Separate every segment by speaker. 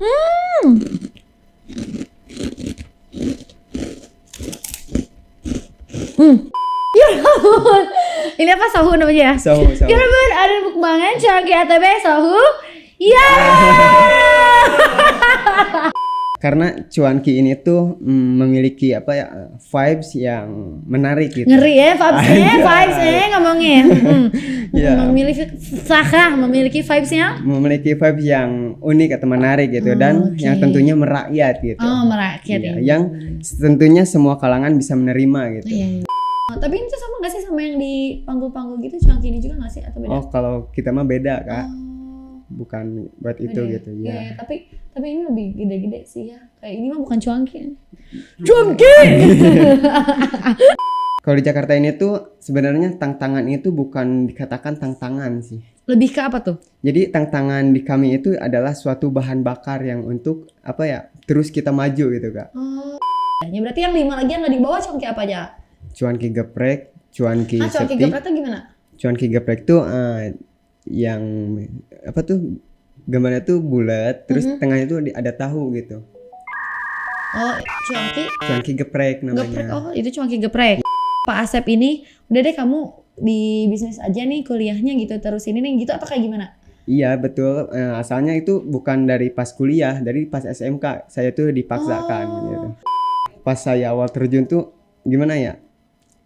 Speaker 1: Ya ampun. Ini apa, Sohu namanya ya?
Speaker 2: Sohu.
Speaker 1: Ya ampun, ada mukbangan Cuanki ATB Sohu. Ya.
Speaker 2: Karena Cuanki ini tuh memiliki vibes yang menarik gitu.
Speaker 1: Ngeri ya vibes-nya ngomongin.
Speaker 2: Iya.
Speaker 1: Memiliki vibes yang
Speaker 2: unik atau menarik gitu dan yang tentunya merakyat gitu.
Speaker 1: Oh, merakyat
Speaker 2: Iya,
Speaker 1: ya.
Speaker 2: yang tentunya semua kalangan bisa menerima gitu.
Speaker 1: Iya. Tapi itu sama gak sih sama yang di panggul-panggul gitu, Cuanki ini juga gak sih atau beda?
Speaker 2: Oh, kalau kita mah beda, Kak. Bukan buat itu
Speaker 1: Beda.
Speaker 2: gitu
Speaker 1: Iya,
Speaker 2: ya.
Speaker 1: tapi ini lebih gede-gede sih ya. Kayak ini mah bukan Cuanki. Cuanki.
Speaker 2: Kalau di Jakarta ini tuh sebenarnya tantangan itu bukan dikatakan tantangan sih.
Speaker 1: Lebih ke apa tuh?
Speaker 2: Jadi tantangan di kami itu adalah suatu bahan bakar yang untuk terus kita maju gitu, Kak.
Speaker 1: Oh. Ya berarti yang 5 lagi yang nggak dibawa Cuanki apa aja?
Speaker 2: Cuanki geprek, cuanki
Speaker 1: Cuanki
Speaker 2: setik.
Speaker 1: geprek tuh gimana?
Speaker 2: Cuanki geprek tuh yang gambarnya tuh bulat, terus tengahnya tuh ada tahu gitu.
Speaker 1: Oh,
Speaker 2: Cuanki geprek namanya.
Speaker 1: geprek. Oh, itu Cuanki geprek. Pak Asep ini, udah deh kamu di bisnis aja nih kuliahnya gitu, terus ini nih gitu atau kayak gimana?
Speaker 2: Iya betul, asalnya itu bukan dari pas kuliah, dari pas SMK saya tuh dipaksakan gitu. Pas saya awal terjun tuh gimana ya,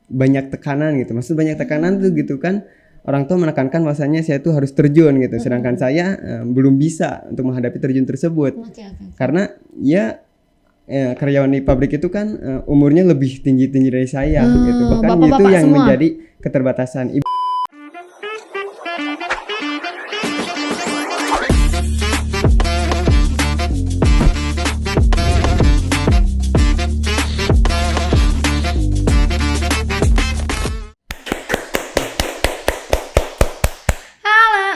Speaker 2: banyak tekanan gitu, maksud banyak tekanan tuh gitu kan, orang tua menekankan bahwasanya saya tuh harus terjun gitu, sedangkan saya belum bisa untuk menghadapi terjun tersebut.
Speaker 1: Okay.
Speaker 2: Karena ya karyawan di pabrik itu kan umurnya lebih tinggi dari saya gitu, bahkan
Speaker 1: bapak-bapak
Speaker 2: itu yang
Speaker 1: semua
Speaker 2: menjadi keterbatasan.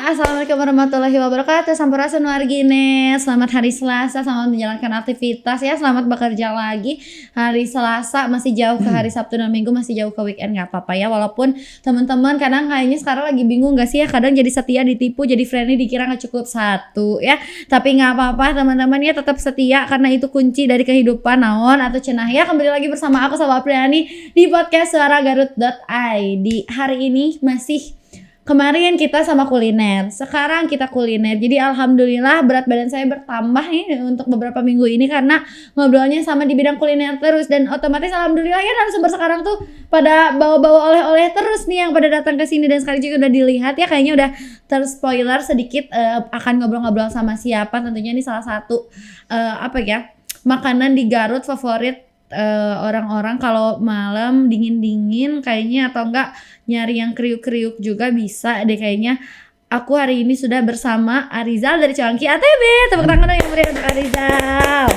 Speaker 1: Assalamualaikum warahmatullahi wabarakatuh. Sampurasun wargine. Selamat hari Selasa, selamat menjalankan aktivitas ya. Selamat bekerja lagi. Hari Selasa masih jauh ke hari Sabtu dan Minggu, masih jauh ke weekend, nggak apa-apa ya. Walaupun teman-teman kadang kayaknya sekarang lagi bingung nggak sih ya. Kadang jadi setia ditipu, jadi friendly dikira nggak cukup satu ya. Tapi nggak apa-apa teman-teman ya, tetap setia karena itu kunci dari kehidupan naon atau cenah ya. Kembali lagi bersama aku Salwa Apriani di podcast suaragarut.id. Hari ini masih kemarin kita sama kuliner, sekarang kita kuliner. Jadi alhamdulillah berat badan saya bertambah nih untuk beberapa minggu ini karena ngobrolnya sama di bidang kuliner terus. Dan otomatis alhamdulillah ya narasumber sekarang tuh pada bawa-bawa oleh-oleh terus nih yang pada datang ke sini. Dan sekarang juga udah dilihat ya, kayaknya udah terspoiler sedikit akan ngobrol-ngobrol sama siapa. Tentunya ini salah satu makanan di Garut favorit orang-orang kalau malam dingin-dingin kayaknya, atau enggak nyari yang kriuk-kriuk juga bisa deh kayaknya. Aku hari ini sudah bersama Arizal dari Cuanki ATB. Tepuk tangan dong yang beri untuk Arizal.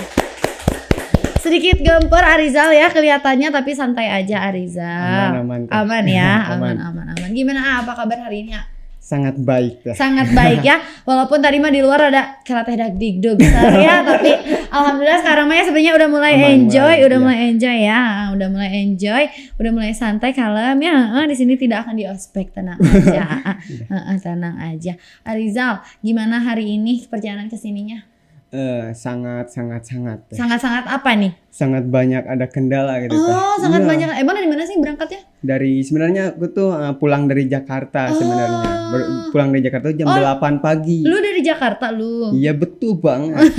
Speaker 1: Sedikit gemper Arizal ya kelihatannya, tapi santai aja Arizal. Aman ya, aman. Gimana apa kabar hari ini?
Speaker 2: Sangat baik ya.
Speaker 1: Sangat baik ya. Walaupun tadi mah di luar ada kelatih dagdigdug besar ya, tapi alhamdulillah sekarang mah ya sebenarnya udah mulai enjoy, udah mulai santai, kalem ya. Di sini tidak akan diospek, tenang aja. Tenang aja. Arizal, gimana hari ini perjalanan ke sininya?
Speaker 2: Sangat
Speaker 1: Sangat apa nih?
Speaker 2: sangat banyak ada kendala gitu.
Speaker 1: Oh, sangat banyak. Emang dari mana sih berangkatnya?
Speaker 2: Sebenarnya aku tuh pulang dari Jakarta sebenarnya. Pulang dari Jakarta jam 8 pagi.
Speaker 1: Lu dari Jakarta lu?
Speaker 2: Iya betul banget.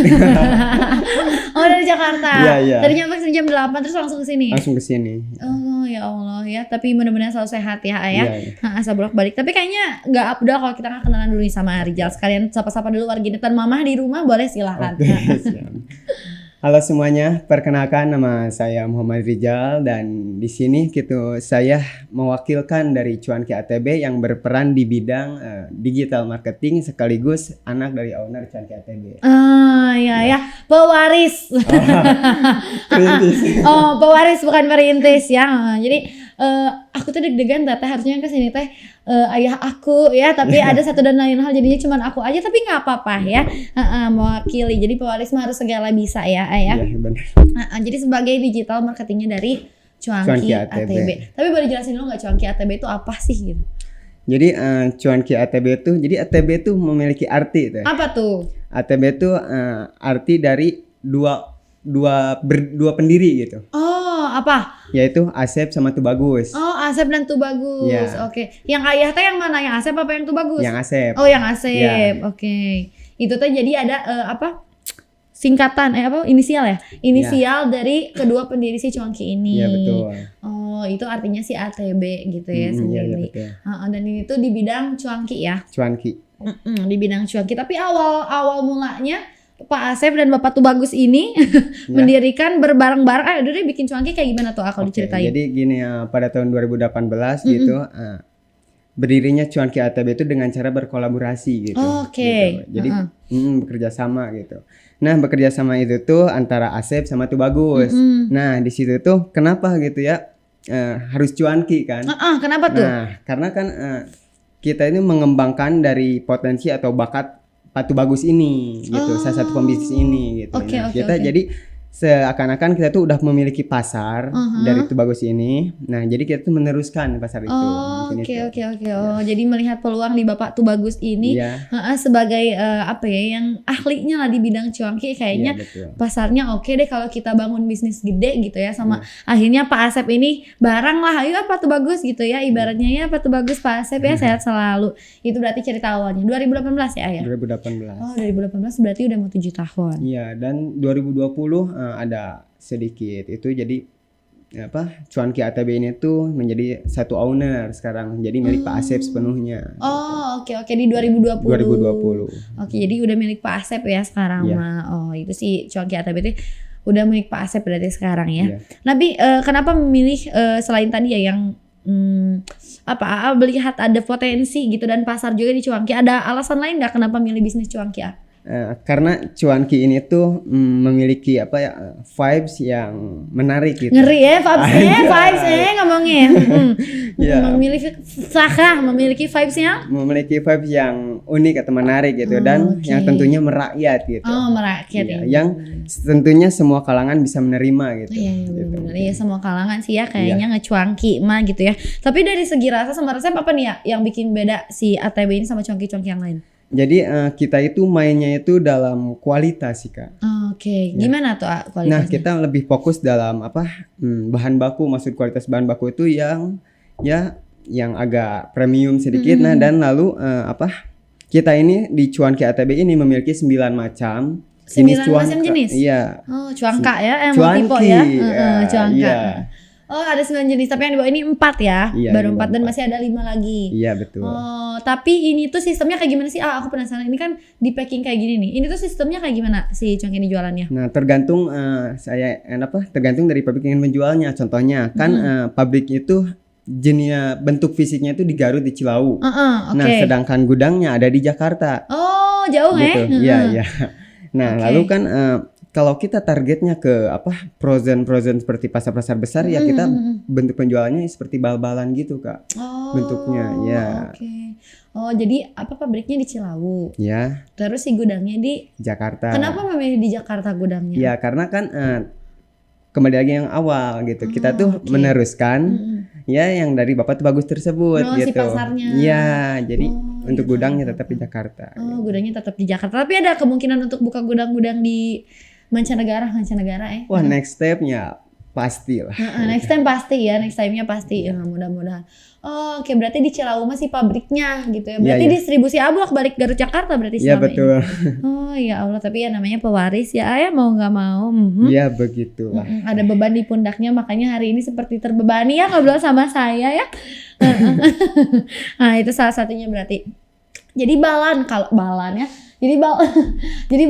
Speaker 1: Oh, dari Jakarta.
Speaker 2: Iya.
Speaker 1: Tadi nyampe jam 8 terus langsung ke sini.
Speaker 2: Langsung ke sini.
Speaker 1: Oh, ya Allah ya. Tapi mudah-mudahan selalu sehat ya, Ayah.
Speaker 2: Iya.
Speaker 1: Asal bolak-balik. Tapi kayaknya enggak abdul kalau kita nggak kenalan dulu nih sama Rizal. Sekalian sapa-sapa dulu warginetan Mamah di rumah, boleh silahkan.
Speaker 2: Halo semuanya, perkenalkan nama saya Muhammad Rizal dan di sini saya mewakilkan dari Cuanki ATB yang berperan di bidang digital marketing sekaligus anak dari owner Cuanki ATB.
Speaker 1: Ya. Pewaris.
Speaker 2: Perintis.
Speaker 1: Oh, pewaris bukan perintis ya. Jadi aku tuh deg-degan teteh harusnya kesini teh ayah aku ya, tapi ada satu dan lain hal jadinya cuman aku aja, tapi nggak apa-apa ya. Mewakili. Jadi pewaris mah harus segala bisa ya, ayah.
Speaker 2: Iya benar.
Speaker 1: Jadi sebagai digital marketingnya dari Cuanki ATB. Tapi boleh jelasin dulu nggak Cuanki ATB itu apa sih gitu?
Speaker 2: Jadi Cuanki ATB itu, ATB itu memiliki arti tuh.
Speaker 1: Apa tuh?
Speaker 2: ATB itu arti dari dua pendiri gitu.
Speaker 1: Oh, apa?
Speaker 2: Yaitu Asep sama Tubagus.
Speaker 1: Oh, Asep dan Tubagus.
Speaker 2: Iya.
Speaker 1: Oke. Yang ayah teh yang mana? Yang Asep apa yang Tubagus?
Speaker 2: Yang Asep.
Speaker 1: Oh, yang Asep.
Speaker 2: Iya.
Speaker 1: Oke. Itu teh jadi ada apa? Singkatan apa? Inisial ya? Inisial dari kedua pendiri si Cuanki ini.
Speaker 2: Iya betul.
Speaker 1: Oh, itu artinya si ATB gitu ya
Speaker 2: Iya,
Speaker 1: sendiri.
Speaker 2: betul.
Speaker 1: Dan ini tuh di bidang cuanki ya.
Speaker 2: Cuanki.
Speaker 1: Di bidang cuanki. Tapi awal mulanya Pak Asep dan Bapak Tubagus ini mendirikan berbareng-bareng. Udah deh bikin cuanki kayak gimana tuh? Aku diceritain.
Speaker 2: Jadi gini pada tahun 2018 gitu berdirinya Cuanki ATB itu dengan cara berkolaborasi gitu.
Speaker 1: Oke.
Speaker 2: Gitu. Jadi bekerja sama gitu. Nah, bekerja sama itu tuh antara Asep sama Tubagus. Nah, di situ tuh kenapa gitu ya? Harus cuanki kan?
Speaker 1: Kenapa tuh?
Speaker 2: Nah, karena kan kita ini mengembangkan dari potensi atau bakat Pak Tubagus ini gitu, salah satu pembisnis ini gitu. Kita jadi seakan-akan kita tuh udah memiliki pasar dari Tubagus ini. Nah, jadi kita tuh meneruskan pasar itu.
Speaker 1: Oke. Oh, jadi melihat peluang di Bapak Tubagus ini sebagai apa ya, yang ahlinya lah di bidang cuanki, kayaknya pasarnya oke deh kalau kita bangun bisnis gede gitu ya. Sama akhirnya Pak Asep ini bareng lah, ayo Pak Tubagus gitu ya, ibaratnya ya Pak Tubagus, Pak Asep ya sehat selalu. Itu berarti cerita awalnya 2018 ya, Ayah?
Speaker 2: 2018.
Speaker 1: Oh, 2018 berarti udah mau 7 tahun.
Speaker 2: Iya, dan 2020 ada sedikit itu, jadi Cuanki ATB ini tuh menjadi satu owner sekarang, jadi milik Pak Asep sepenuhnya.
Speaker 1: Oh, oke di 2020.
Speaker 2: 2020.
Speaker 1: Oke, jadi udah milik Pak Asep ya sekarang mah. Oh, itu sih Cuanki ATB itu udah milik Pak Asep berarti sekarang ya. Tapi kenapa memilih selain tadi ya yang melihat ada potensi gitu dan pasar juga di Cuanki, ada alasan lain nggak kenapa milih bisnis Cuanki?
Speaker 2: Karena Cuanki ini tuh memiliki vibes yang menarik gitu.
Speaker 1: Ngeri ya vibes ngomongnya. Memiliki vibes yang
Speaker 2: unik atau menarik gitu, dan yang tentunya merakyat gitu.
Speaker 1: Oh, merakyat ya.
Speaker 2: Yang tentunya semua kalangan bisa menerima gitu.
Speaker 1: Iya, benar. Iya, semua kalangan sih ya kayaknya ngecuanki mah gitu ya. Tapi dari segi rasa sama resep apa nih ya yang bikin beda si ATB ini sama cuanki-cuanki yang lain?
Speaker 2: Jadi kita itu mainnya itu dalam kualitas sih, Kak.
Speaker 1: Oke. Gimana tuh kualitasnya?
Speaker 2: Nah, kita lebih fokus dalam bahan baku, maksud kualitas bahan baku itu yang agak premium sedikit. Nah, dan lalu kita ini di Cuanki ATB ini memiliki 9 macam jenis cuanka. Iya.
Speaker 1: Oh, cuanka ya, multiple ya. Cuanka. Iya. Oh, ada 9 jenis, tapi yang di bawah ini 4 ya.
Speaker 2: Iya,
Speaker 1: baru 4 dan masih ada 5 lagi.
Speaker 2: Iya, betul.
Speaker 1: Oh, tapi ini tuh sistemnya kayak gimana sih? Aku penasaran. Ini kan di packing kayak gini nih. Ini tuh sistemnya kayak gimana si cuanki ini jualannya?
Speaker 2: Nah, tergantung tergantung dari pabrik yang menjualnya. Contohnya kan pabrik itu jenisnya bentuk fisiknya itu di Garut, di Cilau. Nah, sedangkan gudangnya ada di Jakarta.
Speaker 1: Oh, jauh
Speaker 2: gitu. Iya. Nah, lalu kan kalau kita targetnya ke frozen seperti pasar-pasar besar, ya kita bentuk penjualannya seperti bal-balan gitu, Kak. Bentuknya ya.
Speaker 1: Oh, jadi pabriknya di Cilawu.
Speaker 2: Ya.
Speaker 1: Terus si gudangnya di
Speaker 2: Jakarta.
Speaker 1: Kenapa memilih di Jakarta gudangnya?
Speaker 2: Ya, karena kan kembali lagi yang awal gitu. Kita tuh meneruskan yang dari Bapak Tubagus tersebut gitu.
Speaker 1: Si pasarnya.
Speaker 2: Iya, jadi untuk gudangnya tetap di Jakarta.
Speaker 1: Oh, gudangnya tetap di Jakarta. Tapi ada kemungkinan untuk buka gudang-gudang di mancanegara ya?
Speaker 2: Wah, next stepnya pasti lah.
Speaker 1: Next time-nya pasti ya, mudah-mudahan. Oh, oke, berarti di Cilawu masih pabriknya gitu ya. Berarti distribusi bolak-balik Garut Jakarta berarti selama ini.
Speaker 2: Iya, betul.
Speaker 1: Oh, ya Allah, tapi ya namanya pewaris ya, Ayah mau nggak mau.
Speaker 2: Iya, begitulah.
Speaker 1: Ada beban di pundaknya, makanya hari ini seperti terbebani ya ngobrol sama saya ya. Nah, itu salah satunya berarti. Jadi balan ya. Jadi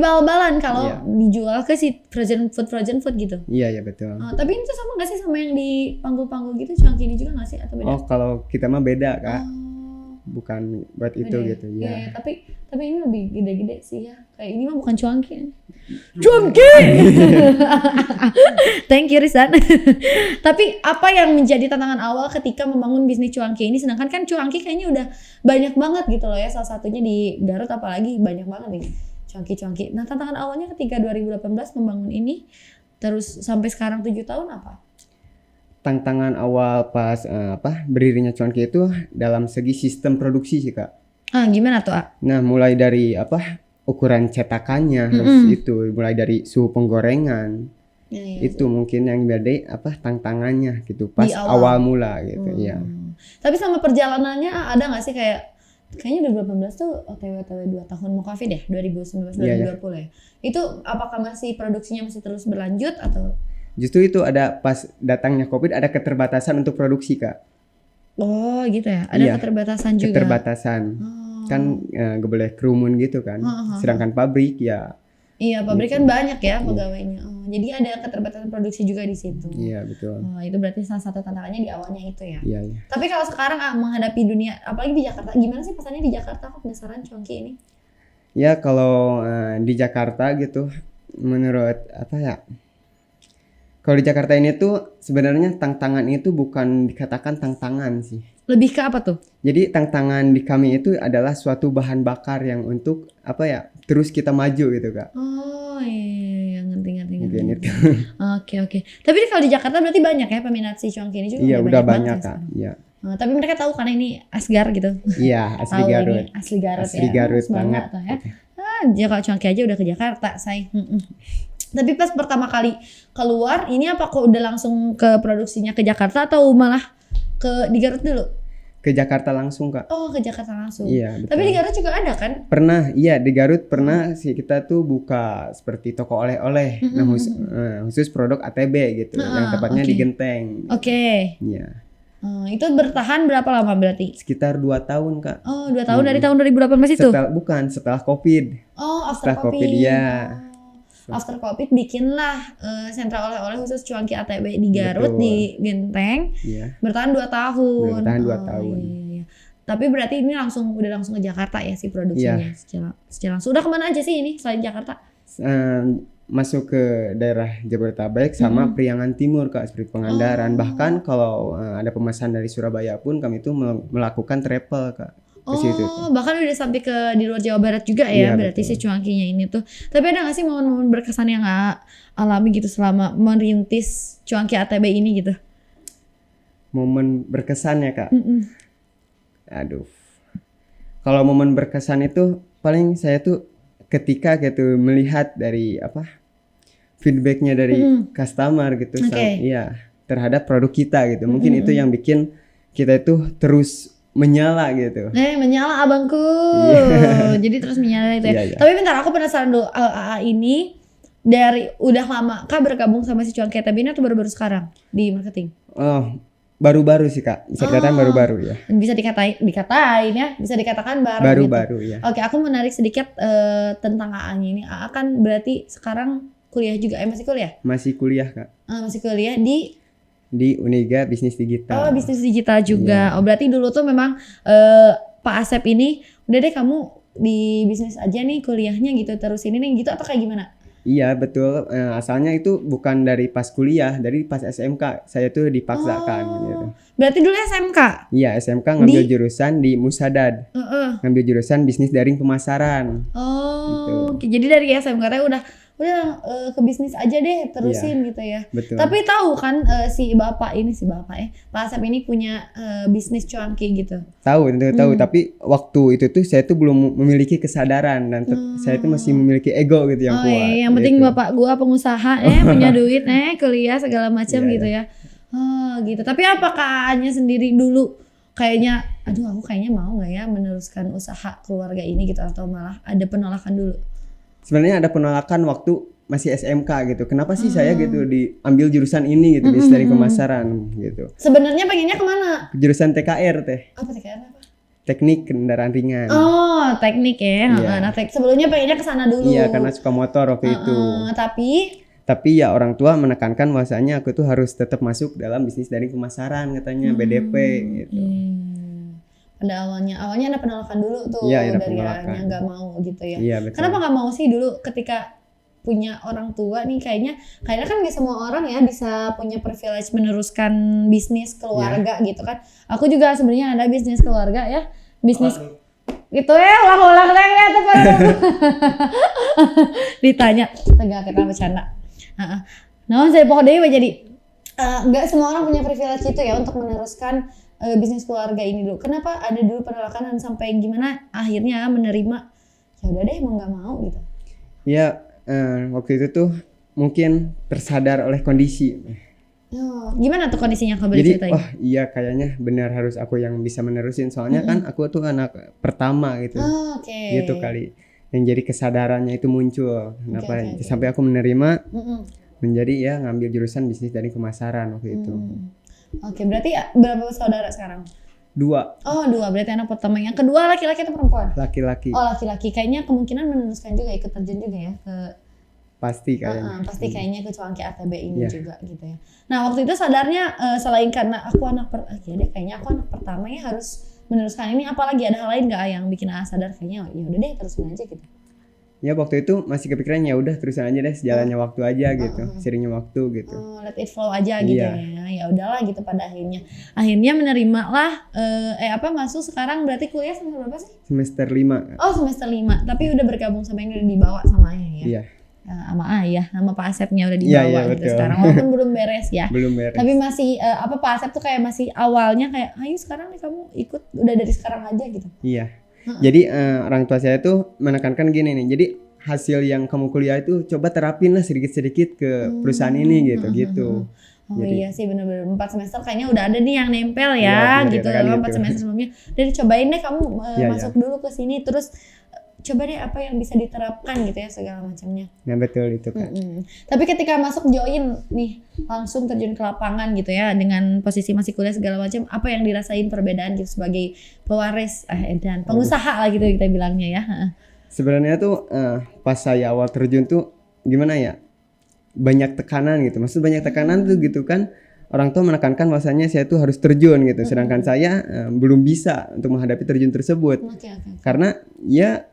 Speaker 1: bal-balan kalau dijual ke si frozen food gitu.
Speaker 2: Iya betul.
Speaker 1: Tapi ini tuh sama nggak sih sama yang di panggul-panggul gitu, cuanki ini juga nggak sih atau beda?
Speaker 2: Oh, kalau kita mah beda, Kak. Bukan buat itu gitu ya.
Speaker 1: Tapi ini lebih gede-gede sih ya. Kayak ini mah bukan cuanki. Cuanki. Thank you, Rizan. Tapi apa yang menjadi tantangan awal ketika membangun bisnis cuanki ini? Sedangkan kan cuanki kayaknya udah banyak banget gitu loh ya. Salah satunya di Garut apalagi banyak banget nih cuanki. Nah, tantangan awalnya ketika 2018 membangun ini terus sampai sekarang 7 tahun apa?
Speaker 2: Tantangan awal pas berdirinya cuanki itu dalam segi sistem produksi sih, Kak.
Speaker 1: Gimana tuh,
Speaker 2: Nah, mulai dari ukuran cetakannya harus itu mulai dari suhu penggorengan.
Speaker 1: Ya,
Speaker 2: Itu mungkin yang jadi tantangannya gitu pas
Speaker 1: Di awal.
Speaker 2: awal mula gitu ya.
Speaker 1: Tapi selama perjalanannya ada nggak sih kayaknya 2018 tuh OTW 2 tahun mau Covid ya, 2019
Speaker 2: Iya,
Speaker 1: 2020 ya. Itu apakah masih produksinya masih terus berlanjut atau?
Speaker 2: Justru itu ada pas datangnya Covid ada keterbatasan untuk produksi Kak.
Speaker 1: Oh gitu ya, ada
Speaker 2: Iya,
Speaker 1: keterbatasan juga.
Speaker 2: Keterbatasan. Kan gak boleh kerumun gitu kan. Sedangkan pabrik ya.
Speaker 1: Iya, pabrik kan banyak ya pegawainya. Oh, jadi ada keterbatasan produksi juga di situ.
Speaker 2: Iya betul.
Speaker 1: Oh, itu berarti salah satu tantangannya di awalnya itu ya.
Speaker 2: Iya, iya.
Speaker 1: Tapi kalau sekarang menghadapi dunia, apalagi di Jakarta, gimana sih pesannya di Jakarta? Aku penasaran Cuanki ini.
Speaker 2: Ya kalau di Jakarta gitu menurut apa ya? Kalau di Jakarta ini tuh sebenarnya tantangan itu bukan dikatakan tantangan sih.
Speaker 1: Lebih ke apa tuh?
Speaker 2: Jadi tantangan di kami itu adalah suatu bahan bakar yang untuk apa ya? Terus kita maju gitu Kak.
Speaker 1: Oh iya, ngerti.
Speaker 2: Mungkin itu.
Speaker 1: Oke. Tapi kalau di Jakarta berarti banyak ya peminat si Cuanki ini juga.
Speaker 2: Iya udah banyak
Speaker 1: banget
Speaker 2: Kak.
Speaker 1: sekarang.
Speaker 2: Iya.
Speaker 1: Tapi mereka tahu karena ini Asgar gitu.
Speaker 2: Iya asli
Speaker 1: Tahu
Speaker 2: Garut.
Speaker 1: ini asli Garut
Speaker 2: Asli
Speaker 1: ya.
Speaker 2: Garut
Speaker 1: Semangat
Speaker 2: banget.
Speaker 1: tuh ya. Kalau Cuanki aja udah ke Jakarta, say. Tapi pas pertama kali keluar, ini apa kok udah langsung ke produksinya ke Jakarta atau malah di Garut dulu?
Speaker 2: Ke Jakarta langsung Kak.
Speaker 1: Oh, ke Jakarta langsung.
Speaker 2: Iya betul.
Speaker 1: Tapi di Garut juga ada kan?
Speaker 2: Pernah, iya di Garut pernah sih kita tuh buka seperti toko oleh-oleh, nah khusus produk ATB gitu, yang tepatnya di Genteng.
Speaker 1: Oke.
Speaker 2: Iya,
Speaker 1: Itu bertahan berapa lama berarti?
Speaker 2: sekitar 2 tahun Kak.
Speaker 1: Oh, 2 tahun dari tahun 2018 itu?
Speaker 2: Setelah COVID.
Speaker 1: Oh,
Speaker 2: Setelah COVID, ya.
Speaker 1: After Covid bikinlah sentra oleh-oleh khusus Cuanki ATB di Garut.
Speaker 2: Betul.
Speaker 1: Di Genteng.
Speaker 2: Iya.
Speaker 1: Bertahan 2 tahun.
Speaker 2: Bertahan 2 tahun.
Speaker 1: Iya. Tapi berarti ini udah langsung ke Jakarta ya sih produksinya.
Speaker 2: Iya.
Speaker 1: Secara langsung. Udah kemana aja sih ini selain Jakarta?
Speaker 2: Masuk ke daerah Jabodetabek sama Priangan Timur Kak, seperti Pangandaran. Bahkan kalau ada pemesan dari Surabaya pun kami itu melakukan travel Kak. Ke situ.
Speaker 1: Bahkan udah sampai ke di luar Jawa Barat juga ya,
Speaker 2: Iya,
Speaker 1: berarti si
Speaker 2: betul.
Speaker 1: Cuankinya ini tuh. Tapi ada gak sih momen-momen berkesan yang gak alami gitu selama merintis Cuanki ATB ini gitu?
Speaker 2: Momen berkesan ya Kak. Aduh. Kalau momen berkesan itu paling saya tuh ketika gitu melihat dari feedbacknya dari customer gitu, iya terhadap produk kita gitu. Mungkin itu yang bikin kita itu terus menyala gitu.
Speaker 1: Menyala abangku. Jadi terus menyala itu ya.
Speaker 2: Iya.
Speaker 1: Tapi bentar, aku penasaran dulu. AA ini dari udah lama kah bergabung sama si Cuanki ATB ini atau baru-baru sekarang di marketing?
Speaker 2: Oh, baru-baru sih Kak. Bisa dikatakan baru-baru ya.
Speaker 1: Bisa dikatain ya, bisa dikatakan baru.
Speaker 2: Baru-baru
Speaker 1: gitu.
Speaker 2: ya.
Speaker 1: Oke, aku menarik sedikit tentang AA-nya ini. AA kan berarti sekarang kuliah juga, masih kuliah?
Speaker 2: Masih kuliah Kak.
Speaker 1: Masih kuliah
Speaker 2: di Uniga Bisnis Digital.
Speaker 1: Oh, bisnis digital juga. Oh, berarti dulu tuh memang Pak Asep ini udah deh kamu di bisnis aja nih kuliahnya gitu, terus ini nih gitu atau kayak gimana?
Speaker 2: Iya betul. Asalnya itu bukan dari pas kuliah, dari pas SMK saya tuh dipaksakan gitu.
Speaker 1: Berarti dulu SMK?
Speaker 2: Iya SMK ngambil jurusan di Musadad. Ngambil jurusan bisnis daring pemasaran.
Speaker 1: Oh, gitu. Jadi dari SMK udah ke bisnis aja deh, terusin gitu ya.
Speaker 2: Betul.
Speaker 1: Tapi tahu kan si bapak Pak Asep ini punya bisnis Cuanki gitu.
Speaker 2: Tahu, tentu tahu. Tapi waktu itu tuh saya tuh belum memiliki kesadaran dan saya tuh masih memiliki ego gitu yang kuat.
Speaker 1: Yang penting
Speaker 2: gitu.
Speaker 1: bapak gua pengusaha, punya duit, kuliah segala macam gitu ya. Oh gitu. Tapi apakah A-nya sendiri dulu kayaknya, aduh aku kayaknya mau nggak ya meneruskan usaha keluarga ini gitu, atau malah ada penolakan dulu?
Speaker 2: Sebenarnya ada penolakan waktu masih SMK gitu. Kenapa sih saya gitu diambil jurusan ini gitu, bisnis daring pemasaran gitu.
Speaker 1: Sebenarnya pengennya kemana?
Speaker 2: Jurusan TKR teh.
Speaker 1: Apa TKR apa?
Speaker 2: Teknik kendaraan ringan.
Speaker 1: Oh, teknik ya.
Speaker 2: Iya.
Speaker 1: Nah, sebelumnya pengennya ke sana dulu.
Speaker 2: Iya, karena suka motor waktu itu. Tapi ya orang tua menekankan bahwasanya aku tuh harus tetap masuk dalam bisnis daring pemasaran katanya, BDP gitu.
Speaker 1: Pada awalnya ada penolakan dulu tuh
Speaker 2: Iya,
Speaker 1: dari A-nya nggak mau gitu ya.
Speaker 2: Iya, betul.
Speaker 1: Kenapa nggak mau sih dulu ketika punya orang tua nih, kayaknya kan nggak semua orang ya bisa punya privilege meneruskan bisnis keluarga gitu kan. Aku juga sebenarnya ada bisnis keluarga ya, bisnis gitu ya, ulang-ulang ya tuh ditanya tegak kita bercanda. Nah, saya pokoknya jadi nggak semua orang punya privilege itu ya untuk meneruskan bisnis keluarga ini dulu. Kenapa ada dulu penolakan dan sampai gimana akhirnya menerima, ya udah deh emang nggak mau gitu?
Speaker 2: Ya waktu itu tuh mungkin tersadar oleh kondisi.
Speaker 1: Oh, gimana tuh kondisinya kalau boleh
Speaker 2: Jadi
Speaker 1: ceritain?
Speaker 2: oh iya kayaknya benar harus aku yang bisa menerusin soalnya kan aku tuh anak pertama gitu.
Speaker 1: Oh, oke.
Speaker 2: Gitu kali. Yang jadi kesadarannya itu muncul. Kenapa
Speaker 1: oke.
Speaker 2: sampai aku menerima
Speaker 1: Mm-mm.
Speaker 2: menjadi ya ngambil jurusan bisnis dari pemasaran waktu itu.
Speaker 1: Oke, berarti berapa saudara sekarang?
Speaker 2: 2
Speaker 1: Oh, 2, berarti anak pertama. Yang kedua laki-laki atau perempuan?
Speaker 2: laki-laki
Speaker 1: Oh, laki-laki. Kayaknya kemungkinan meneruskan juga, ikut terjun juga ya ke
Speaker 2: pasti kayaknya.
Speaker 1: pasti kayaknya ke Cuanki ATB ini
Speaker 2: Iya.
Speaker 1: juga gitu ya. Nah, waktu itu sadarnya selain karena aku anak ya deh kayaknya aku anak pertama ya harus meneruskan ini, apalagi ada hal lain nggak yang bikin sadar kayaknya ya udah deh terusin aja gitu.
Speaker 2: Ya waktu itu masih kepikiran ya udah terusan aja deh sejalannya waktu aja gitu, seiringnya waktu gitu.
Speaker 1: Let it flow aja gitu
Speaker 2: Iya.
Speaker 1: ya. Ya udahlah gitu pada akhirnya menerima lah masuk sekarang berarti kuliah semester berapa sih?
Speaker 2: Semester 5.
Speaker 1: Oh, semester 5. Tapi udah bergabung sama yang udah dibawa sama ayah ya.
Speaker 2: Iya,
Speaker 1: Sama ayah, nama Pak Asepnya udah
Speaker 2: Iya,
Speaker 1: dibawa
Speaker 2: iya,
Speaker 1: gitu
Speaker 2: betul.
Speaker 1: sekarang. Walaupun belum beres ya.
Speaker 2: belum beres.
Speaker 1: Tapi masih Pak Asep tuh kayak masih awalnya kayak ayo sekarang nih kamu ikut udah dari sekarang aja gitu.
Speaker 2: Iya. Jadi orang tua saya tuh menekankan gini nih. Jadi hasil yang kamu kuliah itu coba terapin lah sedikit-sedikit ke perusahaan ini gitu.
Speaker 1: Oh
Speaker 2: Jadi-
Speaker 1: iya sih bener-bener 4 semester kayaknya udah ada nih yang nempel
Speaker 2: Iya,
Speaker 1: ya
Speaker 2: bener,
Speaker 1: gitu.
Speaker 2: kan
Speaker 1: 4
Speaker 2: gitu.
Speaker 1: semester sebelumnya. Jadi cobain deh kamu
Speaker 2: Iya,
Speaker 1: masuk dulu ke sini terus coba deh apa yang bisa diterapkan gitu ya segala macamnya.
Speaker 2: Nah betul itu kan.
Speaker 1: Tapi ketika masuk join nih langsung terjun ke lapangan gitu ya dengan posisi masih kuliah segala macam, apa yang dirasain perbedaan gitu sebagai pewaris dan pengusaha lah gitu kita bilangnya ya.
Speaker 2: Sebenarnya tuh pas saya awal terjun tuh gimana ya? Banyak tekanan gitu. Maksud banyak tekanan tuh gitu kan. Orang tua menekankan bahwasanya saya tuh harus terjun gitu. Sedangkan saya belum bisa untuk menghadapi terjun tersebut.
Speaker 1: Oke.
Speaker 2: Karena ya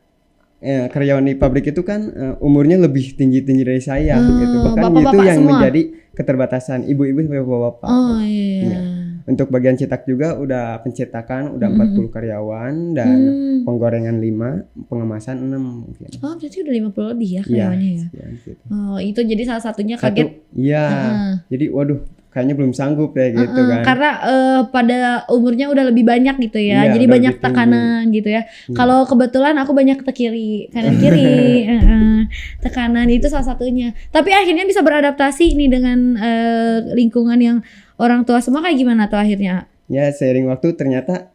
Speaker 2: karyawan di pabrik itu kan umurnya lebih tinggi dari saya gitu. Bahkan
Speaker 1: bapak-bapak
Speaker 2: itu yang
Speaker 1: semua?
Speaker 2: menjadi keterbatasan ibu-ibu sampai bapak-bapak.
Speaker 1: Oh iya.
Speaker 2: Untuk bagian cetak juga udah pencetakan udah 40 karyawan dan penggorengan 5, pengemasan 6 mungkin.
Speaker 1: Oh berarti udah 50 lebih ya
Speaker 2: Iya,
Speaker 1: karyawannya ya.
Speaker 2: sekian gitu.
Speaker 1: Oh itu jadi salah satunya kaget.
Speaker 2: Iya. Jadi waduh kayaknya belum sanggup deh gitu kan.
Speaker 1: Karena pada umurnya udah lebih banyak gitu ya.
Speaker 2: Iya,
Speaker 1: Jadi
Speaker 2: udah
Speaker 1: banyak
Speaker 2: lebih tinggi.
Speaker 1: tekanan gitu ya. Kalau kebetulan aku banyak ke kiri, kanan kiri. Tekanan itu salah satunya. Tapi akhirnya bisa beradaptasi nih dengan lingkungan yang orang tua semua kayak gimana tuh akhirnya?
Speaker 2: Ya seiring waktu ternyata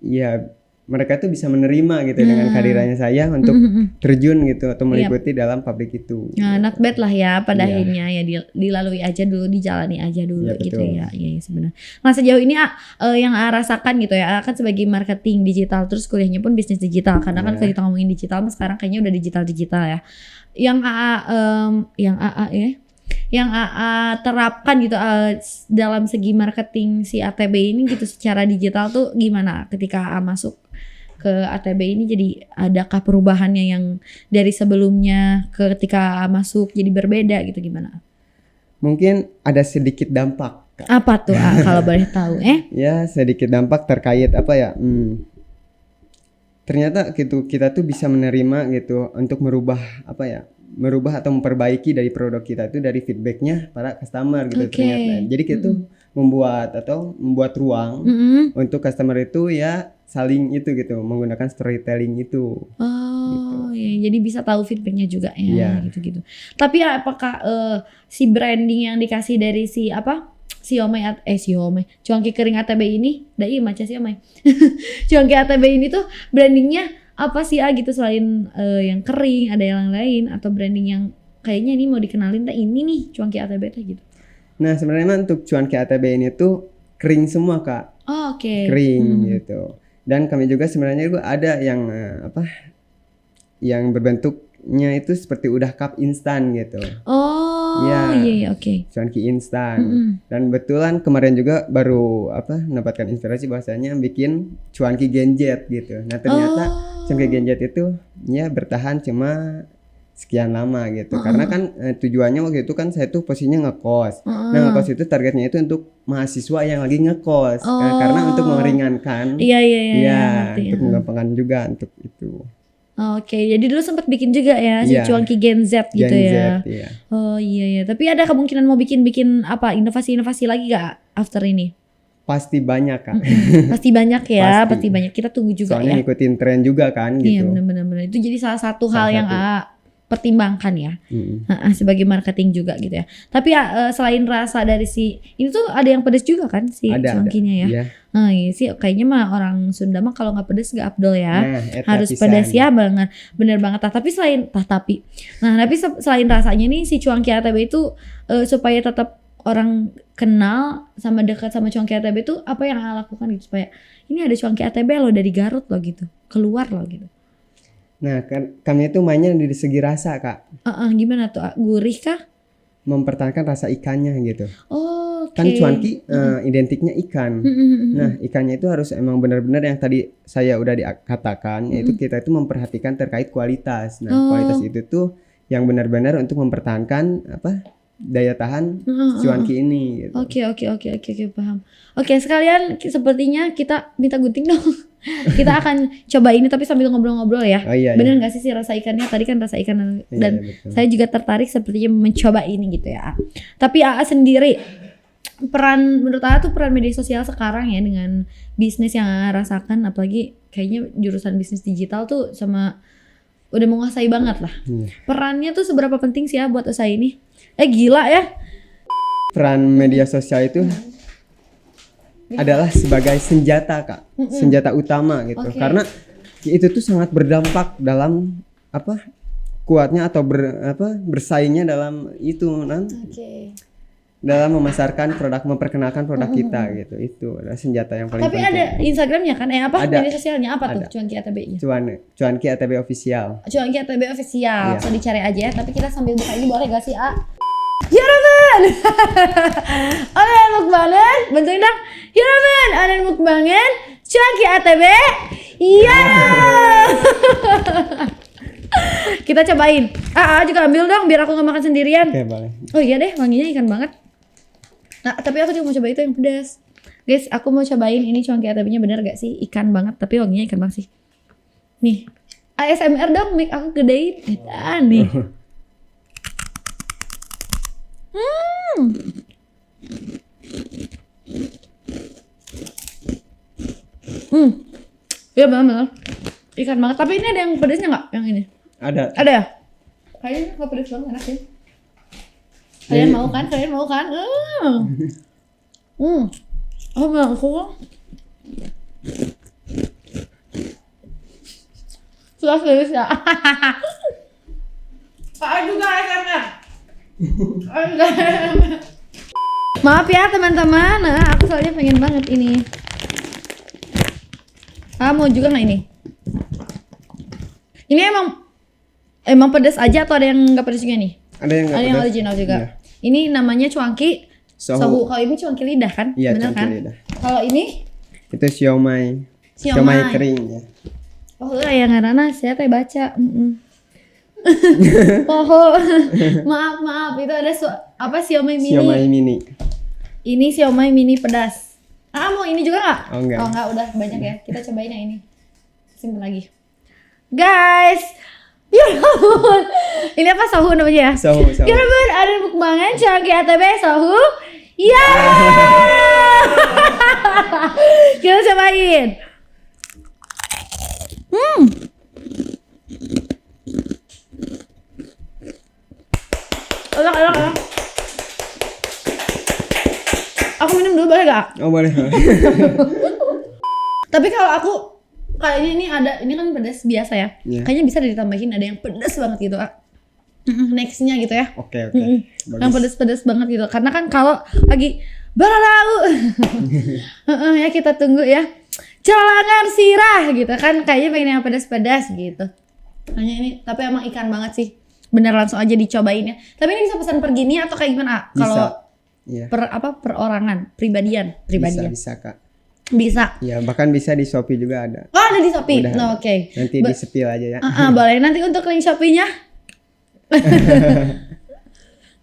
Speaker 2: ya mereka tuh bisa menerima gitu dengan kehadirannya saya untuk terjun gitu atau mengikuti dalam pabrik itu.
Speaker 1: Nah, not bad lah ya pada
Speaker 2: Iya.
Speaker 1: akhirnya ya dilalui aja dulu, dijalani aja dulu
Speaker 2: Iya,
Speaker 1: gitu
Speaker 2: betul.
Speaker 1: ya. Iya sebenarnya. Nah sejauh ini yang rasakan gitu ya, kan sebagai marketing digital terus kuliahnya pun bisnis digital karena kan
Speaker 2: Iya.
Speaker 1: kalau kita ngomongin digital mah sekarang kayaknya udah digital ya. Yang AA terapkan gitu dalam segi marketing si ATB ini gitu secara digital tuh gimana ketika AA masuk ke ATB ini, jadi adakah perubahannya yang dari sebelumnya ketika masuk jadi berbeda gitu gimana?
Speaker 2: Mungkin ada sedikit dampak.
Speaker 1: Apa tuh kalau boleh tahu?
Speaker 2: Ya sedikit dampak terkait apa ya? Ternyata gitu kita tuh bisa menerima gitu untuk merubah apa ya? Merubah atau memperbaiki dari produk kita itu dari feedbacknya para customer gitu
Speaker 1: Oke.
Speaker 2: ternyata. Jadi kita tuh membuat ruang untuk customer itu ya saling itu gitu menggunakan storytelling itu.
Speaker 1: Oh ya, jadi bisa tahu feedbacknya juga ya
Speaker 2: Iya.
Speaker 1: gitu-gitu. Tapi apakah si branding yang dikasih dari si Cuanki Kering ATB ini, dai maca siomay. Cuanki ATB ini tuh brandingnya apa sih gitu selain yang kering, ada yang lain atau branding yang kayaknya ini mau dikenalin ini nih Cuanki ATB teh gitu.
Speaker 2: Nah sebenarnya untuk Cuanki ATB ini tuh kering semua Kak,
Speaker 1: Oh, oke.
Speaker 2: kering gitu. Dan kami juga sebenarnya juga ada yang yang berbentuknya itu seperti udah cup instan gitu.
Speaker 1: Oh
Speaker 2: Ya.
Speaker 1: iya oke.
Speaker 2: Cuanki instan. Dan betulan kemarin juga baru mendapatkan inspirasi bahasanya bikin cuanki genjet gitu. Nah ternyata cuanki genjet itu ya bertahan cuma sekian lama gitu. Karena kan tujuannya waktu itu kan saya tuh posisinya ngekos. Nah ngekos itu targetnya itu untuk mahasiswa yang lagi ngekos. Karena untuk meringankan.
Speaker 1: Iya
Speaker 2: Ya,
Speaker 1: ngerti.
Speaker 2: untuk menggampangkan juga untuk itu.
Speaker 1: Oke, jadi dulu sempat bikin juga ya si
Speaker 2: Iya.
Speaker 1: Cuanki Gen Z gitu
Speaker 2: Gen
Speaker 1: ya.
Speaker 2: Z, iya.
Speaker 1: Oh iya. Tapi ada kemungkinan mau bikin apa inovasi-inovasi lagi gak after ini?
Speaker 2: Pasti banyak Kak.
Speaker 1: Pasti banyak ya,
Speaker 2: Pasti.
Speaker 1: pasti banyak. Kita tunggu juga
Speaker 2: Soalnya
Speaker 1: ya.
Speaker 2: ngikutin tren juga kan
Speaker 1: Iya
Speaker 2: gitu.
Speaker 1: benar-benar. Itu jadi salah satu
Speaker 2: Salah
Speaker 1: hal yang
Speaker 2: satu.
Speaker 1: pertimbangkan ya.
Speaker 2: Mm-mm.
Speaker 1: Sebagai marketing juga gitu ya. Tapi ya selain rasa dari si ini tuh ada yang pedas juga kan si
Speaker 2: Ada.
Speaker 1: cuankinya ya.
Speaker 2: Iya.
Speaker 1: Iya sih kayaknya mah orang Sunda mah kalau nggak pedas nggak afdol ya.
Speaker 2: Nah, eta
Speaker 1: Harus
Speaker 2: pisan.
Speaker 1: pedas ya banget. Bener banget. Tapi selain rasanya nih si cuanki ATB itu supaya tetap orang kenal sama dekat sama cuanki ATB itu apa yang Aa lakukan gitu supaya ini ada cuanki ATB loh dari Garut loh gitu. Keluar loh gitu.
Speaker 2: Nah, kan kami itu mainnya dari segi rasa Kak.
Speaker 1: Gimana tuh? Gurih kah?
Speaker 2: Mempertahankan rasa ikannya gitu.
Speaker 1: Oh, oke.
Speaker 2: Kan cuanki identiknya ikan. Nah, ikannya itu harus emang benar-benar yang tadi saya udah dikatakan, yaitu kita itu memperhatikan terkait kualitas. Nah, kualitas itu tuh yang benar-benar untuk mempertahankan daya tahan cuanki ini gitu.
Speaker 1: Oke, paham. Oke, sekalian sepertinya kita minta gunting dong. Kita akan coba ini tapi sambil ngobrol-ngobrol ya.
Speaker 2: Oh iya.
Speaker 1: Bener nggak sih rasa ikannya? Tadi kan rasa ikan dan
Speaker 2: betul.
Speaker 1: saya juga tertarik sepertinya mencoba ini gitu ya. Tapi Aa sendiri menurut Aa tuh peran media sosial sekarang ya dengan bisnis yang Aa rasakan, apalagi kayaknya jurusan bisnis digital tuh sama udah menguasai banget lah. Perannya tuh seberapa penting sih ya buat usaha ini? Gila ya.
Speaker 2: Peran media sosial itu adalah sebagai senjata Kak, senjata utama gitu.
Speaker 1: Oke.
Speaker 2: Karena itu tuh sangat berdampak dalam kuatnya atau bersaingnya dalam itu
Speaker 1: Oke.
Speaker 2: dalam memasarkan produk, memperkenalkan produk kita gitu. Itu adalah senjata yang paling
Speaker 1: Tapi
Speaker 2: penting.
Speaker 1: ada Instagramnya kan?
Speaker 2: Ada.
Speaker 1: Media sosialnya apa tuh?
Speaker 2: Ada.
Speaker 1: Cuanki ATB-nya.
Speaker 2: Cuanki ATB official.
Speaker 1: Cuanki ATB official.
Speaker 2: Iya.
Speaker 1: So dicari aja ya. Tapi kita sambil buka ini boleh gak sih A? Ya Ramen! Ada mukbangan, bantuin dong. Ya Ramen, ada mukbangan. Cuanki ATB. Iya. Kita cobain. Juga ambil dong biar aku gak makan sendirian.
Speaker 2: Oke, boleh.
Speaker 1: Oh iya deh, wanginya ikan banget. Nah, tapi aku juga mau coba itu yang pedas. Guys, aku mau cobain ini cuanki ATB-nya bener gak sih? Ikan banget, tapi wanginya ikan banget sih. Nih, ASMR dong, mic aku gedein. Nih. Iya bener. Ikan banget, tapi ini ada yang pedasnya gak? Yang ini?
Speaker 2: Ada.
Speaker 1: Ada ya? Kayaknya gak pedas banget, enak sih. Kalian mau kan? Oh bangku. Sudah serius ya? Juga ASMR. Maaf ya teman-teman, aku soalnya pengen banget ini. Mau juga nggak ini? Ini emang pedas aja atau ada yang nggak pedas juga nih?
Speaker 2: Ada yang nggak
Speaker 1: Ada yang
Speaker 2: pedas?
Speaker 1: original juga.
Speaker 2: Iya.
Speaker 1: Ini namanya cuanki
Speaker 2: Sohu.
Speaker 1: Kalau ini cuanki lidah kan?
Speaker 2: Iya,
Speaker 1: Bener
Speaker 2: cuanki
Speaker 1: kan?
Speaker 2: lidah.
Speaker 1: Kalau ini
Speaker 2: Itu siomay.
Speaker 1: Siomay.
Speaker 2: Kering ya.
Speaker 1: oh yang ngaranna saya teh baca. maaf itu ada siomay mini.
Speaker 2: Siomay mini.
Speaker 1: Ini siomay mini pedas. Mau ini juga nggak?
Speaker 2: Oh, enggak.
Speaker 1: Oh enggak, udah banyak ya. Kita cobain yang ini. Simpen lagi. Guys, ya ampun. Ini apa Sohu namanya ya?
Speaker 2: Sohu.
Speaker 1: Ya ampun, ada mukbangan Cuanki ATB Sohu. Ya. Kita cobain. Enak. Aku minum dulu boleh gak?
Speaker 2: Oh, boleh.
Speaker 1: Tapi kalau aku kayaknya ini kan pedas biasa ya.
Speaker 2: Iya.
Speaker 1: Kayaknya bisa ditambahin ada yang pedas banget gitu, Kak. Nextnya gitu ya.
Speaker 2: Oke.
Speaker 1: Yang pedas-pedas banget gitu. Karena kan kalau lagi balalau ya kita tunggu ya. Celangan sirah gitu kan kayaknya pengen yang pedas-pedas gitu. Hanya ini tapi emang ikan banget sih. Bener langsung aja dicobain ya. Tapi ini bisa pesan per gini atau kayak gimana? Kalau
Speaker 2: Iya.
Speaker 1: perorangan, pribadian.
Speaker 2: Bisa Kak.
Speaker 1: Bisa.
Speaker 2: Ya, bahkan bisa di Shopee juga ada.
Speaker 1: Oh, ada di Shopee.
Speaker 2: Udah
Speaker 1: Nah,
Speaker 2: ada.
Speaker 1: oke.
Speaker 2: Nanti di sepil aja ya.
Speaker 1: Boleh. Nanti untuk link Shopee-nya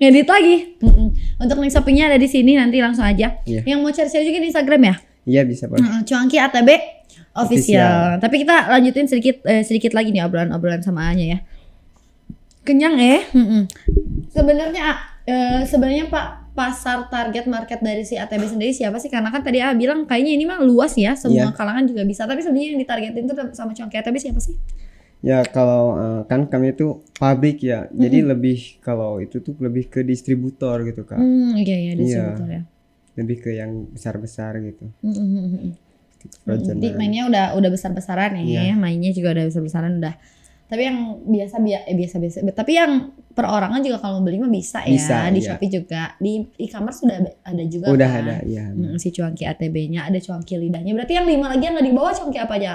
Speaker 1: ngedit lagi. Untuk link Shopee-nya ada di sini, nanti langsung aja.
Speaker 2: Iya.
Speaker 1: Yang mau cari-cari juga di Instagram ya?
Speaker 2: Iya, bisa boleh.
Speaker 1: Cuanki ATB official. Tapi kita lanjutin sedikit lagi nih obrolan sama Anya ya. Kenyang Sebenarnya Pak pasar target market dari si ATB sendiri siapa sih? Karena kan tadi bilang kayaknya ini mah luas ya, semua kalangan juga bisa. Tapi sebenarnya yang ditargetin tuh sama Cuanki ATB siapa sih?
Speaker 2: Ya kalau kan kami itu pabrik ya, jadi lebih kalau itu tuh lebih ke distributor gitu Kak.
Speaker 1: Iya distributor ya.
Speaker 2: Lebih ke yang besar-besar gitu.
Speaker 1: Jadi mainnya udah besar-besaran ya, mainnya juga udah besar-besaran udah. Tapi yang biasa. Tapi yang perorangan juga kalau mau beli mah bisa ya. Di Shopee juga, di e-commerce sudah ada juga.
Speaker 2: Udah
Speaker 1: kan?
Speaker 2: ada, iya.
Speaker 1: Si Cuanki ATB-nya, ada Cuanki lidahnya. Berarti yang 5 lagi yang nggak dibawa Cuanki apa aja?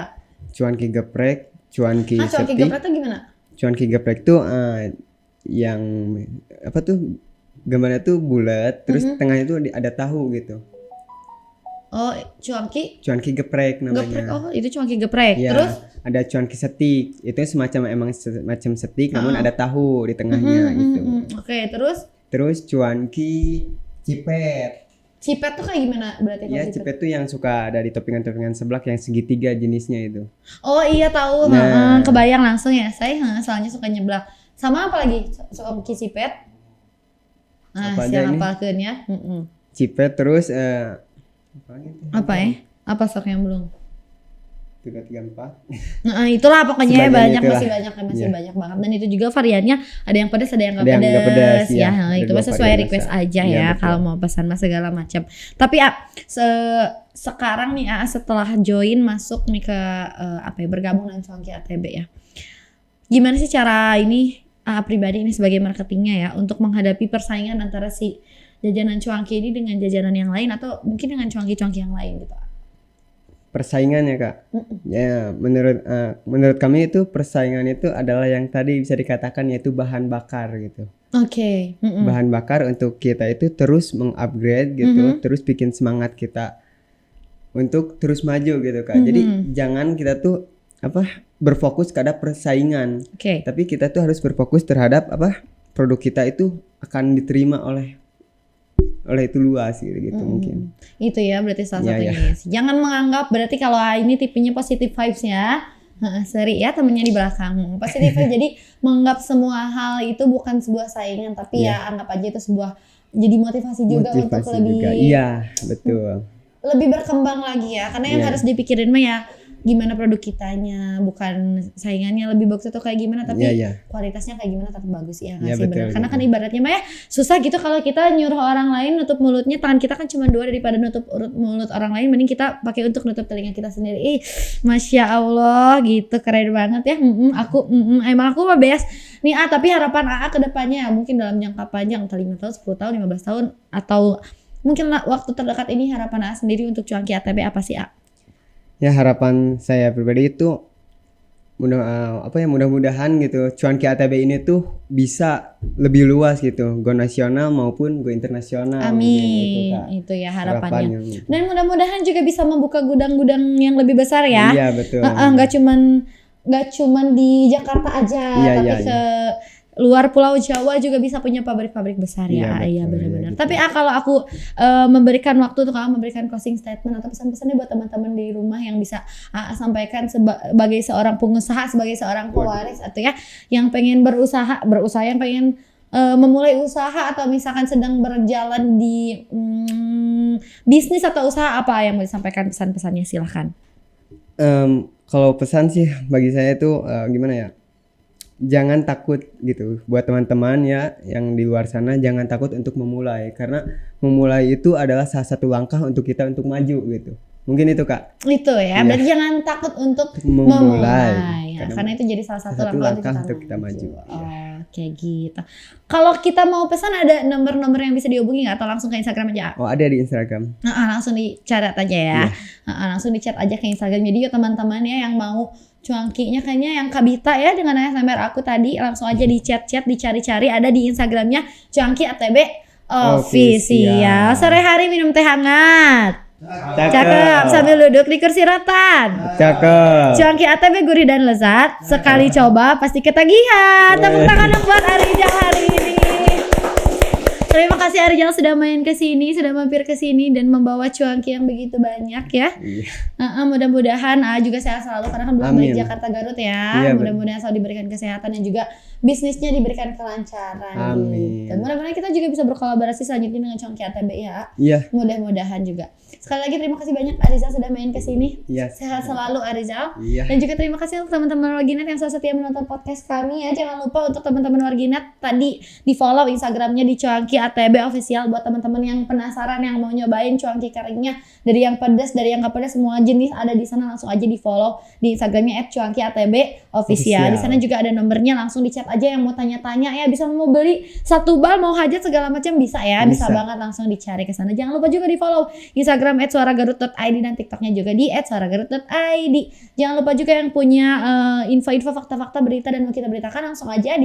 Speaker 2: Cuanki geprek, Cuanki
Speaker 1: Cuanki
Speaker 2: septik.
Speaker 1: geprek tuh gimana?
Speaker 2: Cuanki geprek tuh yang apa tuh gambarnya tuh bulat, terus tengahnya tuh ada tahu gitu.
Speaker 1: Oh, Cuanki
Speaker 2: geprek namanya.
Speaker 1: geprek. Oh, itu Cuanki geprek.
Speaker 2: Ya,
Speaker 1: Terus
Speaker 2: ada cuanki setik. Itu semacam setik namun ada tahu di tengahnya gitu.
Speaker 1: Oke, terus
Speaker 2: Cuanki cipet.
Speaker 1: cipet tuh kayak gimana berarti kalau
Speaker 2: Ya, cipet tuh yang suka ada di toppingan-toppingan seblak yang segitiga jenisnya itu.
Speaker 1: Oh iya tahu, kebayang langsung ya. Saya soalnya suka nyeblak. Sama apa lagi? Cuanki cipet. Nah, siang apalkeun ya.
Speaker 2: Cipet terus
Speaker 1: apa ya? Apa sok yang belum?
Speaker 2: 334.
Speaker 1: Nah, itulah pokoknya
Speaker 2: Sebagian
Speaker 1: banyak
Speaker 2: itulah.
Speaker 1: masih banyak banget dan itu juga variannya ada yang pedas ada yang nggak
Speaker 2: Ada yang nggak
Speaker 1: pedas
Speaker 2: pedas,
Speaker 1: ya.
Speaker 2: ya.
Speaker 1: Itu mah sesuai request aja ya kalau mau pesan mas segala macam. Tapi sekarang nih setelah join masuk nih ke bergabung dengan Cuanki ATB ya. Gimana sih cara ini pribadi ini sebagai marketingnya ya untuk menghadapi persaingan antara si jajanan Cuanki ini dengan jajanan yang lain atau mungkin dengan Cuanki-Cuanki yang lain gitu?
Speaker 2: Persaingan ya Kak. Ya menurut kami itu persaingan itu adalah yang tadi bisa dikatakan yaitu bahan bakar gitu.
Speaker 1: Oke.
Speaker 2: Bahan bakar untuk kita itu terus mengupgrade gitu, terus bikin semangat kita untuk terus maju gitu Kak. Jadi jangan kita tuh berfokus pada persaingan. Tapi kita tuh harus berfokus terhadap produk kita itu akan diterima oleh itu luas gitu mungkin.
Speaker 1: Itu ya berarti salah satunya ya. Jangan menganggap berarti kalau ini tipenya positive vibes ya. Seri ya temennya di belakang. Positive vibes jadi menganggap semua hal itu bukan sebuah saingan tapi ya anggap aja itu sebuah jadi motivasi juga untuk lebih.
Speaker 2: Iya, betul.
Speaker 1: Lebih berkembang lagi ya. Karena yang harus dipikirin mah ya gimana produk kitanya, bukan saingannya lebih bagus atau kayak gimana tapi kualitasnya kayak gimana tetap bagus ya nggak sih benar. Karena kan ibaratnya mah ya susah gitu kalau kita nyuruh orang lain nutup mulutnya, tangan kita kan cuma 2 daripada nutup mulut orang lain, mending kita pakai untuk nutup telinga kita sendiri. Masya Allah gitu, keren banget ya. Emang aku mah best nih tapi harapan AA ke depannya mungkin dalam jangka panjang 5 tahun, 10 tahun, 15 tahun atau mungkin waktu terdekat ini harapan AA sendiri untuk Cuanki ATB apa sih A?
Speaker 2: Ya harapan saya pribadi itu mudah-mudahan gitu Cuanki ATB ini tuh bisa lebih luas gitu, go nasional maupun go internasional.
Speaker 1: Amin. Gitu, itu ya harapannya. Dan mudah-mudahan juga bisa membuka gudang-gudang yang lebih besar ya.
Speaker 2: Iya betul.
Speaker 1: Nggak cuman di Jakarta aja, tapi ke luar Pulau Jawa juga bisa punya pabrik-pabrik besar ya. Iya benar-benar. Tapi kalau aku memberikan waktu untuk memberikan closing statement atau pesan-pesannya buat teman-teman di rumah yang bisa sampaikan sebagai seorang pengusaha, sebagai seorang pewaris atau ya yang pengen berusaha yang pengen memulai usaha atau misalkan sedang berjalan di bisnis atau usaha, apa yang mau disampaikan pesan-pesannya silahkan.
Speaker 2: Kalau pesan sih bagi saya itu gimana ya? Jangan takut gitu buat teman-teman ya yang di luar sana, jangan takut untuk memulai karena memulai itu adalah salah satu langkah untuk kita untuk maju gitu. Mungkin itu Kak. Itu ya. Berarti jangan takut untuk memulai ya, karena itu jadi salah satu langkah untuk kita maju.
Speaker 1: Kayak gitu. Kalau kita mau pesan ada nomor-nomor yang bisa dihubungi nggak atau langsung ke Instagram aja?
Speaker 2: Oh ada di Instagram.
Speaker 1: Langsung di-chat aja ya. Langsung di-chat aja ke Instagram. Jadi yuk teman-teman ya yang mau Cuankinya kayaknya yang Kabita ya dengan ASMR aku tadi langsung aja di chat-chat dicari-cari ada di Instagramnya Cuanki ATB Official. Sore hari minum teh hangat. Cakep sambil duduk di kursi rotan.
Speaker 2: Cakep.
Speaker 1: Cuanki ATB gurih dan lezat. Sekali coba pasti ketagihan. Tepuk tangan buat Arijal hari ini. Terima kasih Arijal sudah main ke sini, sudah mampir ke sini dan membawa Cuanki yang begitu banyak ya. Mudah-mudahan juga sehat selalu karena kan belum balik Jakarta Garut ya. Mudah-mudahan selalu diberikan kesehatan dan juga bisnisnya diberikan kelancaran
Speaker 2: Amin.
Speaker 1: gitu. Mudah-mudahan kita juga bisa berkolaborasi selanjutnya dengan Cuanki ATB ya.
Speaker 2: Iya.
Speaker 1: Mudah-mudahan juga. Sekali lagi terima kasih banyak Arizal sudah main ke sini.
Speaker 2: Iya.
Speaker 1: Sehat selalu Arizal.
Speaker 2: Iya.
Speaker 1: Dan juga terima kasih untuk teman-teman Warginet yang selalu setia menonton podcast kami ya. Jangan lupa untuk teman-teman Warginet tadi di follow Instagramnya di Cuanki ATB official buat teman-teman yang penasaran yang mau nyobain cuanki keringnya dari yang pedas dari yang gak pedas semua jenis ada di sana, langsung aja di follow di Instagramnya @cuankiatb official. Di sana juga ada nomornya, langsung di chat aja yang mau tanya-tanya ya, bisa mau beli satu bal mau hajat segala macam bisa ya, bisa banget langsung dicari ke sana. Jangan lupa juga di follow Instagram @suaragarut.id dan TikToknya juga di @suaragarut.id. Jangan lupa juga yang punya info-info fakta-fakta berita dan mau kita beritakan langsung aja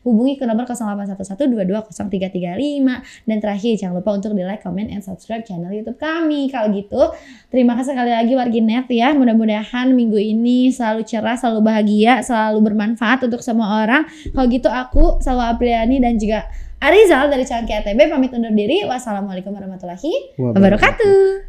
Speaker 1: hubungi ke nomor 0811220335. Dan terakhir jangan lupa untuk di like, comment, and subscribe channel YouTube kami. Kalau gitu terima kasih sekali lagi Warginet ya. Mudah-mudahan minggu ini selalu cerah, selalu bahagia, selalu bermanfaat untuk semua orang. Kalau gitu aku Salwa Apriani dan juga Arizal dari Cuanki ATB pamit undur diri. Wassalamualaikum warahmatullahi wabarakatuh.